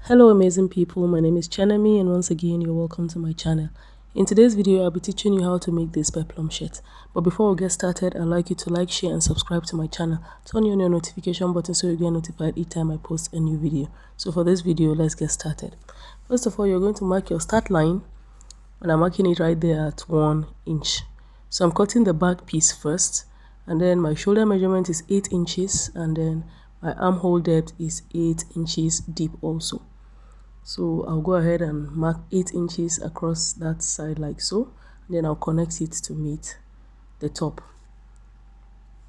Hello amazing people, my name is Chenami and once again you're welcome to my channel. In today's video I'll be teaching you how to make this peplum shirt. But before we get started, I'd like you to like, share and subscribe to my channel. Turn on your notification button so you get notified each time I post a new video. So for this video, let's get started. First of all, you're going to mark your start line and I'm marking it right there at 1 inch. So I'm cutting the back piece first, and then my shoulder measurement is 8 inches and then my armhole depth is 8 inches deep also. So I'll go ahead and mark 8 inches across that side like so, and then I'll connect it to meet the top.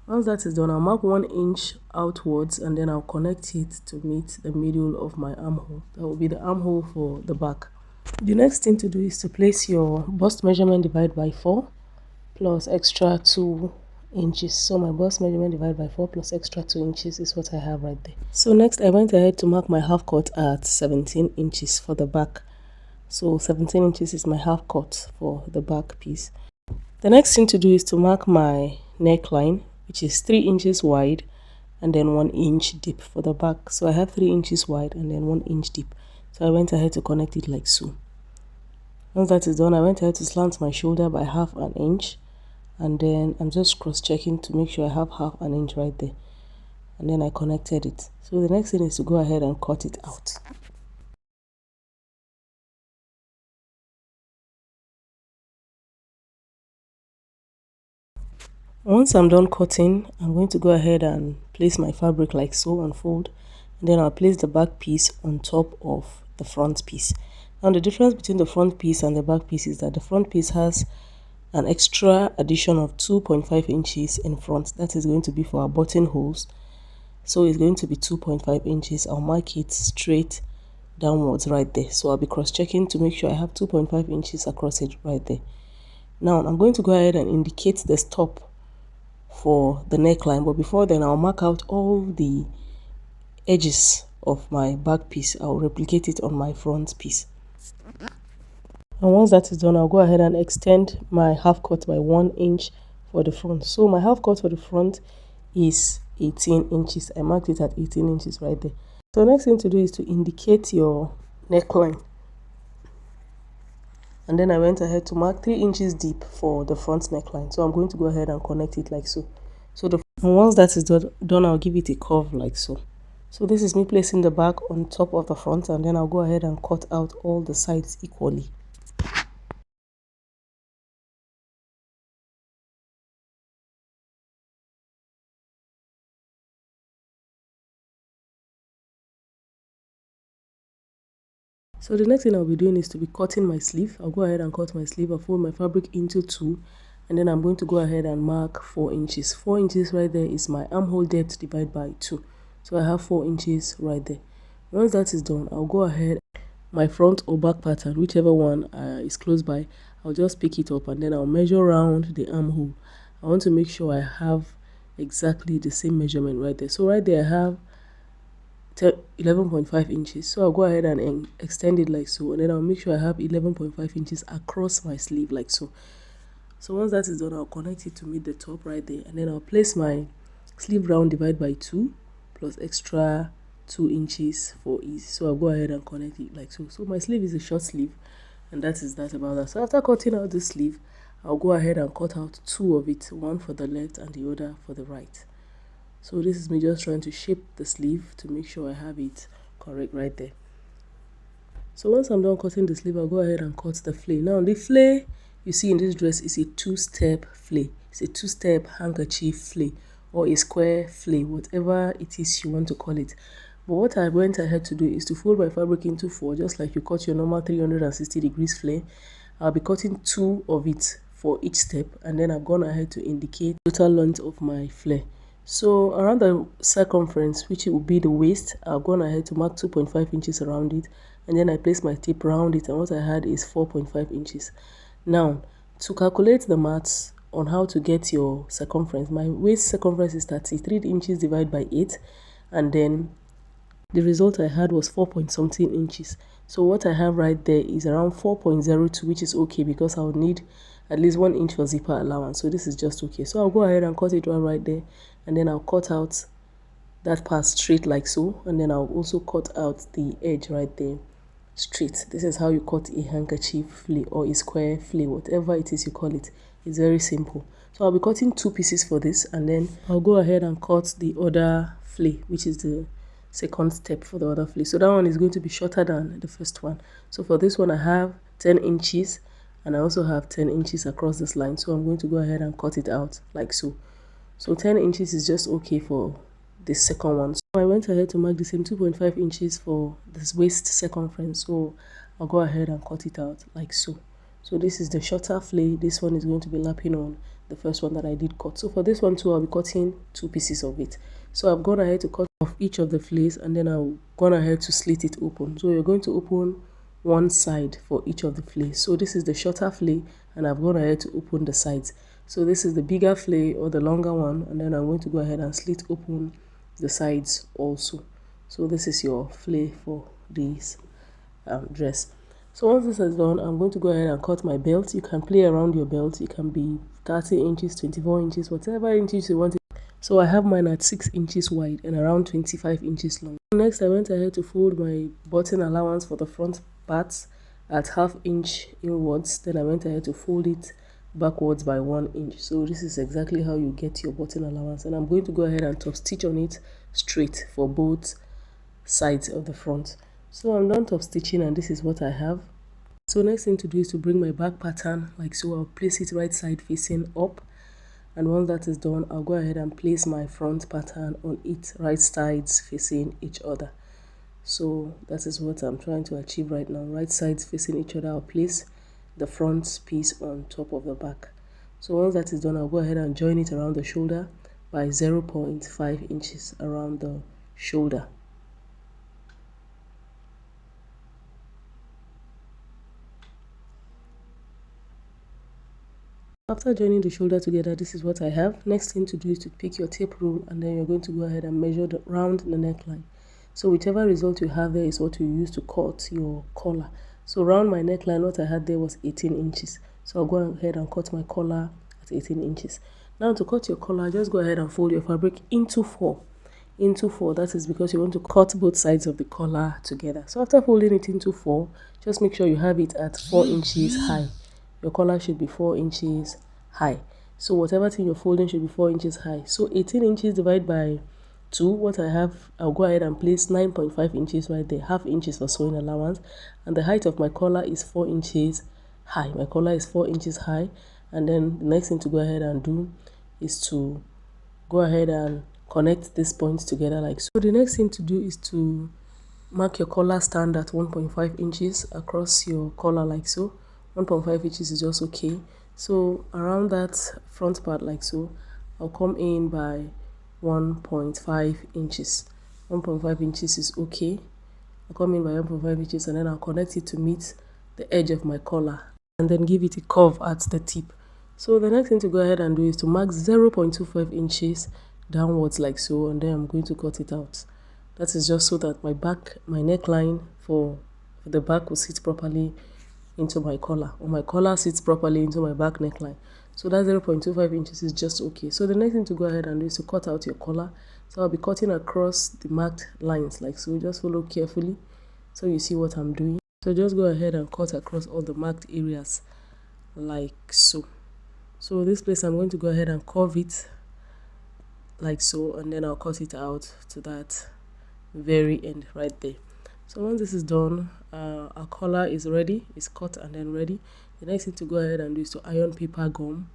Once that is done, I'll mark 1 inch outwards and then I'll connect it to meet the middle of my armhole. That will be the armhole for the back. The next thing to do is to place your bust measurement divided by 4 plus extra 2 inches. So my bust measurement divided by 4 plus extra 2 inches is what I have right there. So next I went ahead to mark my half cut at 17 inches for the back. So 17 inches is my half cut for the back piece. The next thing to do is to mark my neckline, which is 3 inches wide and then 1 inch deep for the back. So I have 3 inches wide and then 1 inch deep. So I went ahead to connect it like so. Once that is done, I went ahead to slant my shoulder by half an inch. And then I'm just cross-checking to make sure I have half an inch right there, and then I connected it. So the next thing is to go ahead and cut it out. Once I'm done cutting, I'm going to go ahead and place my fabric like so and fold, and then I'll place the back piece on top of the front piece. Now the difference between the front piece and the back piece is that the front piece has an extra addition of 2.5 inches in front. That is going to be for our buttonholes. So it's going to be 2.5 inches. I'll mark it straight downwards right there. So I'll be cross-checking to make sure I have 2.5 inches across it right there. Now I'm going to go ahead and indicate the stop for the neckline. But before then, I'll mark out all the edges of my back piece. I'll replicate it on my front piece. And once that is done, I'll go ahead and extend my half cut by 1 inch for the front. So my half cut for the front is 18 inches. I marked it at 18 inches right there. So the next thing to do is to indicate your neckline. And then I went ahead to mark 3 inches deep for the front neckline. So I'm going to go ahead and connect it like so. And once that is done, I'll give it a curve like so. So this is me placing the back on top of the front, and then I'll go ahead and cut out all the sides equally. So the next thing I'll be doing is to be cutting my sleeve. I'll go ahead and cut my sleeve. I'll fold my fabric into 2, and then I'm going to go ahead and mark 4 inches. 4 inches right there is my armhole depth divided by 2. So I have 4 inches right there. Once that is done, I'll go ahead, my front or back pattern, whichever one is close by, I'll just pick it up and then I'll measure around the armhole. I want to make sure I have exactly the same measurement right there. So right there I have 11.5 inches. So I'll go ahead and extend it like so, and then I'll make sure I have 11.5 inches across my sleeve like so. So once that is done, I'll connect it to meet the top right there, and then I'll place my sleeve round divided by 2 plus extra 2 inches for ease. So I'll go ahead and connect it like so. So my sleeve is a short sleeve, and that is that about that. So after cutting out the sleeve, I'll go ahead and cut out 2 of it, one for the left and the other for the right. So this is me just trying to shape the sleeve to make sure I have it correct right there. So once I'm done cutting the sleeve, I'll go ahead and cut the flay. Now the flay you see in this dress is a 2-step flay. It's a 2-step handkerchief flay or a square flay, whatever it is you want to call it. But what I went ahead to do is to fold my fabric into 4, just like you cut your normal 360 degrees flay. I'll be cutting 2 of it for each step, and then I've gone ahead to indicate the total length of my flay. So around the circumference, which will be the waist, I've gone ahead to mark 2.5 inches around it, and then I place my tape around it, and what I had is 4.5 inches. Now, to calculate the maths on how to get your circumference, my waist circumference is 33 inches divided by 8, and then the result I had was 4-something inches. So what I have right there is around 4.02, which is okay because I would need at least 1 inch for zipper allowance. So this is just okay. So I'll go ahead and cut it right there, and then I'll cut out that part straight like so, and then I'll also cut out the edge right there straight. This is how you cut a handkerchief flea or a square flea, whatever it is you call it. It's very simple. So I'll be cutting 2 pieces for this, and then I'll go ahead and cut the other flea, which is the second step for the other flea. So that one is going to be shorter than the first one. So for this one I have 10 inches, and I also have 10 inches across this line. So I'm going to go ahead and cut it out like so. So 10 inches is just okay for the second one. So I went ahead to mark the same 2.5 inches for this waist circumference. So I'll go ahead and cut it out like so. So this is the shorter flea. This one is going to be lapping on the first one that I did cut. So for this one too, I'll be cutting 2 pieces of it. So I've gone ahead to cut off each of the fleas, and then I've gone ahead to slit it open. So you're going to open one side for each of the fleas. So this is the shorter flea, and I've gone ahead to open the sides. So this is the bigger flea or the longer one, and then I'm going to go ahead and slit open the sides also. So this is your flea for this dress. So once this is done, I'm going to go ahead and cut my belt. You can play around your belt. It can be 30 inches, 24 inches, whatever inches you want it. So I have mine at 6 inches wide and around 25 inches long. Next, I went ahead to fold my button allowance for the front parts at 1/2 inch inwards. Then I went ahead to fold it backwards by 1 inch. So this is exactly how you get your button allowance, and I'm going to go ahead and top stitch on it straight for both sides of the front. So I'm done top stitching, and this is what I have. So next thing to do is to bring my back pattern like so. I'll place it right side facing up, and once that is done, I'll go ahead and place my front pattern on it right sides facing each other. So that is what I'm trying to achieve right now. Right sides facing each other, I'll place the front piece on top of the back. So once that is done, I'll go ahead and join it around the shoulder by 0.5 inches around the shoulder. After joining the shoulder together, this is what I have. Next thing to do is to pick your tape rule, and then you're going to go ahead and measure round the neckline. So whichever result you have there is what you use to cut your collar. So round my neckline, what I had there was 18 inches. So I'll go ahead and cut my collar at 18 inches. Now to cut your collar, just go ahead and fold your fabric into 4. Into 4, that is because you want to cut both sides of the collar together. So after folding it into 4, just make sure you have it at 4 inches high. Your collar should be 4 inches high. So whatever thing you're folding should be 4 inches high. So 18 inches divided by 2, what I have, I'll go ahead and place 9.5 inches right there, 1/2 inches for sewing allowance, and the height of my collar is 4 inches high. My collar is 4 inches high, and then the next thing to go ahead and do is to go ahead and connect these points together like so. So the next thing to do is to mark your collar stand at 1.5 inches across your collar like so. 1.5 inches is just okay. So around that front part like so, I'll come in by 1.5 inches. 1.5 inches is okay. I'll come in by 1.5 inches, and then I'll connect it to meet the edge of my collar, and then give it a curve at the tip. So the next thing to go ahead and do is to mark 0.25 inches downwards like so, and then I'm going to cut it out. That is just so that my neckline for the back will sit properly into my collar, or my collar sits properly into my back neckline. So that 0.25 inches is just okay. So the next thing to go ahead and do is to cut out your collar. So I'll be cutting across the marked lines like so. Just follow carefully so you see what I'm doing. So just go ahead and cut across all the marked areas like so. So this place I'm going to go ahead and curve it like so, and then I'll cut it out to that very end right there. So once this is done, our collar is ready, it's cut and then ready. The next thing to go ahead and do is to iron paper gum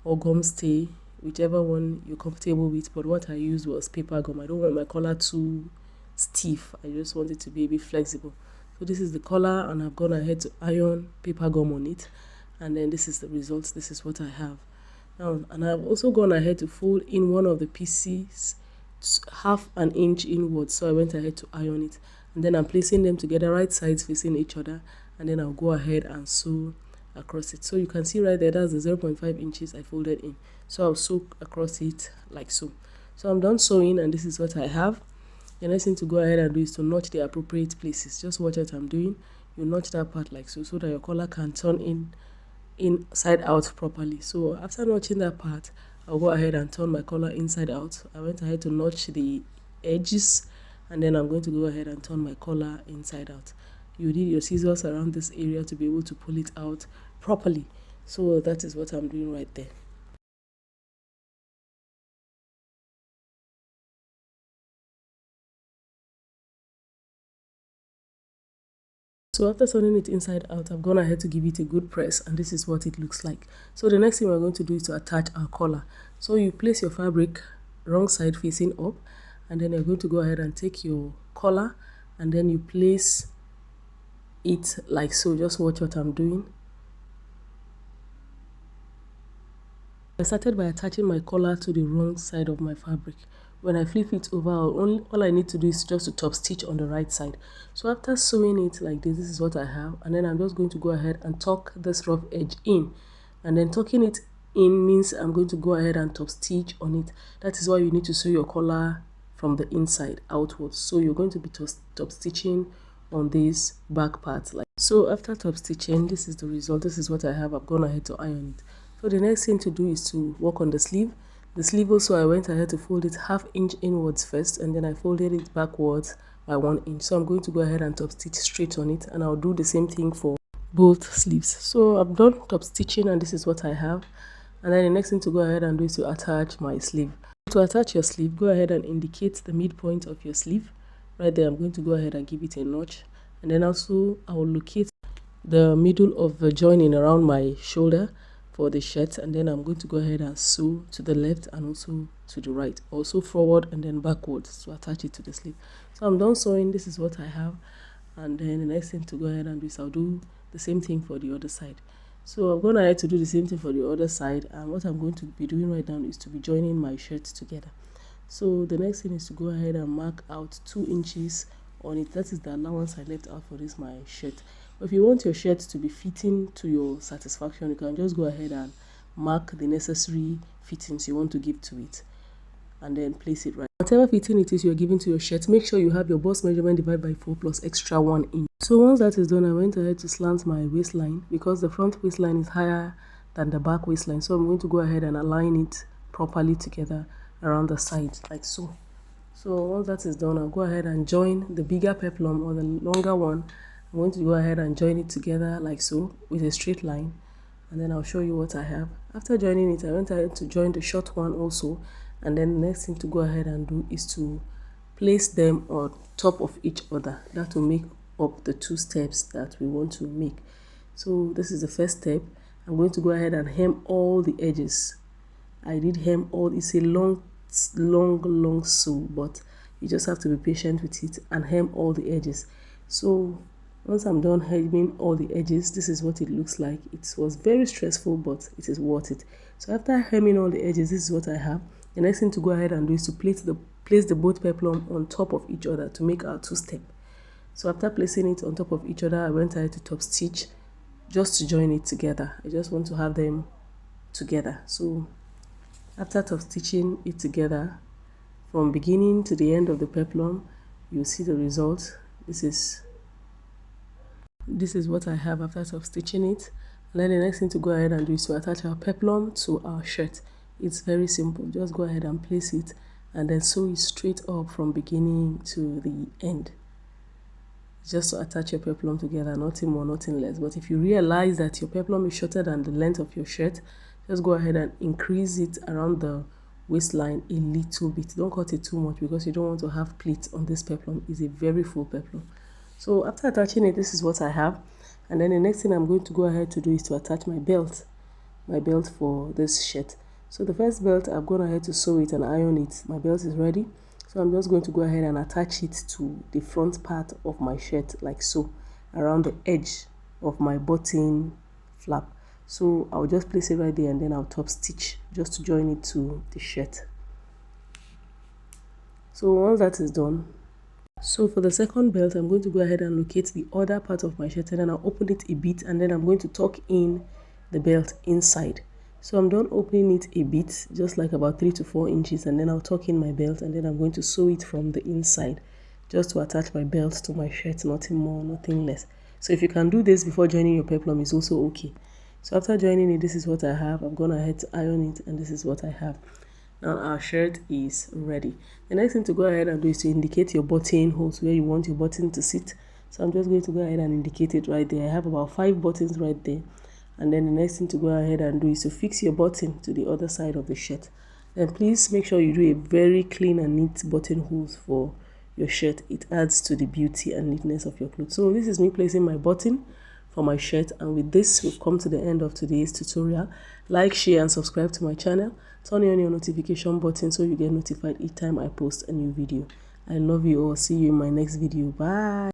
or gum stay, whichever one you're comfortable with, but what I used was paper gum. I don't want my collar too stiff, I just want it to be a bit flexible. So this is the collar, and I've gone ahead to iron paper gum on it, and then this is the result. This is what I have now, and I've also gone ahead to fold in one of the pieces 1/2 an inch inwards. So I went ahead to iron it, and then I'm placing them together right sides facing each other, and then I'll go ahead and sew across it. So you can see right there, that's the 0.5 inches I folded in. So I'll sew across it like so. So I'm done sewing, and this is what I have. The next thing to go ahead and do is to notch the appropriate places. Just watch what I'm doing. You notch that part like so, so that your collar can turn inside out properly. So after notching that part, I'll go ahead and turn my collar inside out. I went ahead to notch the edges, and then I'm going to go ahead and turn my collar inside out. You need your scissors around this area to be able to pull it out properly. So that is what I'm doing right there. So after turning it inside out, I've gone ahead to give it a good press, and this is what it looks like. So the next thing we're going to do is to attach our collar. So you place your fabric wrong side facing up, and then you're going to go ahead and take your collar, and then you place it like so. Just watch what I'm doing. I started by attaching my collar to the wrong side of my fabric. When I flip it over, all I need to do is just to top stitch on the right side. So after sewing it like this is what I have, and then I'm just going to go ahead and tuck this rough edge in, and then tucking it in means I'm going to go ahead and top stitch on it. That is why you need to sew your collar from the inside outwards. So you're going to be top stitching on this back part. Like so after top stitching, this is the result. This is what I have. I've gone ahead to iron it. So the next thing to do is to work on the sleeve. The sleeve also, I went ahead to fold it ½ inch inwards first, and then I folded it backwards by 1 inch. So I'm going to go ahead and top stitch straight on it, and I'll do the same thing for both sleeves. So I've done top stitching, and this is what I have. And then the next thing to go ahead and do is to attach my sleeve. To attach your sleeve, go ahead and indicate the midpoint of your sleeve. Right there, I'm going to go ahead and give it a notch, and then also I will locate the middle of the joining around my shoulder for the shirt, and then I'm going to go ahead and sew to the left and also to the right, also forward and then backwards to attach it to the sleeve. So I'm done sewing. This is what I have, and then the next thing to go ahead and do is I'll do the same thing for the other side. So I'm going ahead to do the same thing for the other side, and what I'm going to be doing right now is to be joining my shirts together. So the next thing is to go ahead and mark out 2 inches on it. That is the allowance I left out for this my shirt. But if you want your shirt to be fitting to your satisfaction, you can just go ahead and mark the necessary fittings you want to give to it, and then place it right. Whatever fitting it is you're giving to your shirt, make sure you have your bust measurement divided by 4 plus extra 1 inch. So once that is done, I went ahead to slant my waistline because the front waistline is higher than the back waistline. So I'm going to go ahead and align it properly together around the sides like so. So once that is done, I'll go ahead and join the bigger peplum or the longer one. I'm going to go ahead and join it together like so with a straight line, and then I'll show you what I have. After joining it, I went ahead to join the short one also, and then the next thing to go ahead and do is to place them on top of each other. That will make up the 2 steps that we want to make. So this is the first step. I'm going to go ahead and hem all the edges. I did hem all. It's a long sew, but you just have to be patient with it and hem all the edges. So once I'm done hemming all the edges, this is what it looks like. It was very stressful, but it is worth it. So after hemming all the edges, this is what I have. The next thing to go ahead and do is to place the both peplum on top of each other to make our 2-step. So after placing it on top of each other, I went ahead to top stitch just to join it together. I just want to have them together. So after top stitching it together from beginning to the end of the peplum, you'll see the result. This is what I have after top stitching it. And then the next thing to go ahead and do is to attach our peplum to our shirt. It's very simple. Just go ahead and place it and then sew it straight up from beginning to the end. Just to attach your peplum together, nothing more, nothing less. But if you realize that your peplum is shorter than the length of your shirt, just go ahead and increase it around the waistline a little bit. Don't cut it too much because you don't want to have pleats on this peplum. It's a very full peplum. So after attaching it, this is what I have. And then the next thing I'm going to go ahead to do is to attach my belt for this shirt. So the first belt, I've gone ahead to sew it and iron it. My belt is ready. So I'm just going to go ahead and attach it to the front part of my shirt like so, around the edge of my button flap. So I'll just place it right there, and then I'll top stitch just to join it to the shirt. So once that is done, so for the second belt, I'm going to go ahead and locate the other part of my shirt, and then I'll open it a bit, and then I'm going to tuck in the belt inside. So I'm done opening it a bit, just like about 3 to 4 inches, and then I'll tuck in my belt, and then I'm going to sew it from the inside just to attach my belt to my shirt, nothing more, nothing less. So if you can do this before joining your peplum, it's also okay. So after joining it, this is what I have. I've gone ahead to iron it, and this is what I have. Now our shirt is ready. The next thing to go ahead and do is to indicate your button holes where you want your button to sit. So I'm just going to go ahead and indicate it right there. I have about 5 buttons right there. And then the next thing to go ahead and do is to fix your button to the other side of the shirt. Then please make sure you do a very clean and neat buttonholes for your shirt. It adds to the beauty and neatness of your clothes. So this is me placing my button for my shirt, and with this we've come to the end of today's tutorial. Like, share and subscribe to my channel. Turn on your notification button so you get notified each time I post a new video. I love you all. See you in my next video. Bye.